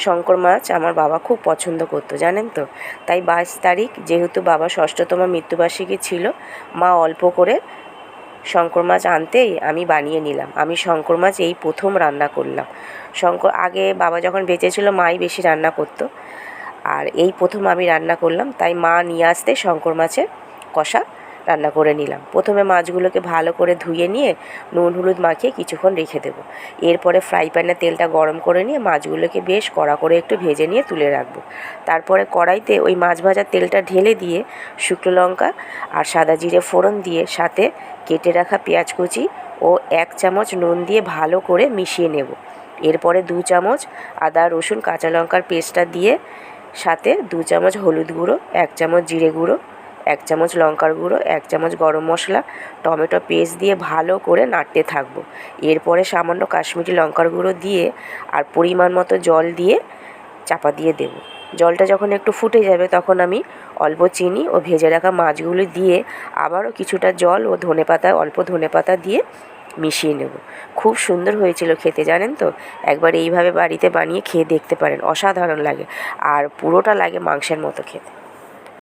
শঙ্কর মাছ আমার বাবা খুব পছন্দ করতো জানেন তো। তাই 22 তারিখ যেহেতু বাবা ষষ্ঠতম মৃত্যুবার্ষিকী ছিল, মা অল্প করে শঙ্কর মাছ আনতেই আমি বানিয়ে নিলাম। আমি শঙ্কর মাছ এই প্রথম রান্না করলাম। আগে বাবা যখন বেঁচে ছিল মাই বেশি রান্না করতো, আর এই প্রথম আমি রান্না করলাম। তাই মা নিয়ে আসতে শঙ্কর মাছের কষা রান্না করে নিলাম। প্রথমে মাছগুলোকে ভালো করে ধুয়ে নিয়ে নুন হলুদ মাখিয়ে কিছুক্ষণ রেখে দেবো। এরপরে ফ্রাই প্যানে তেলটা গরম করে নিয়ে মাছগুলোকে বেশ কড়া করে একটু ভেজে নিয়ে তুলে রাখবো। তারপরে কড়াইতে ওই মাছ ভাজার তেলটা ঢেলে দিয়ে শুকনো লঙ্কা আর সাদা জিরে ফোড়ন দিয়ে সাথে কেটে রাখা পেঁয়াজ কুচি ও 1 চামচ নুন দিয়ে ভালো করে মিশিয়ে নেব। এরপরে 2 চামচ আদা রসুন কাঁচা লঙ্কার পেস্টটা দিয়ে সাথে 2 চামচ হলুদ গুঁড়ো, 1 চামচ জিরে গুঁড়ো, 1 চামচ লঙ্কার গুঁড়ো, 1 চামচ গরম মশলা, টমেটো পেস্ট দিয়ে ভালো করে নাড়তে থাকবো। এরপরে সামান্য কাশ্মীরি লঙ্কার গুঁড়ো দিয়ে আর পরিমাণ মতো জল দিয়ে চাপা দিয়ে দেব। জলটা যখন একটু ফুটে যাবে তখন আমি অল্প চিনি ও ভেজে রাখা মাছগুলি দিয়ে আবারও কিছুটা জল ও অল্প ধনেপাতা দিয়ে মিশিয়ে নেব। খুব সুন্দর হয়েছিল খেতে জানেন তো। একবার এইভাবে বাড়িতে বানিয়ে খেয়ে দেখতে পারেন, অসাধারণ লাগে আর পুরোটা লাগে মাংসের মতো খেতে।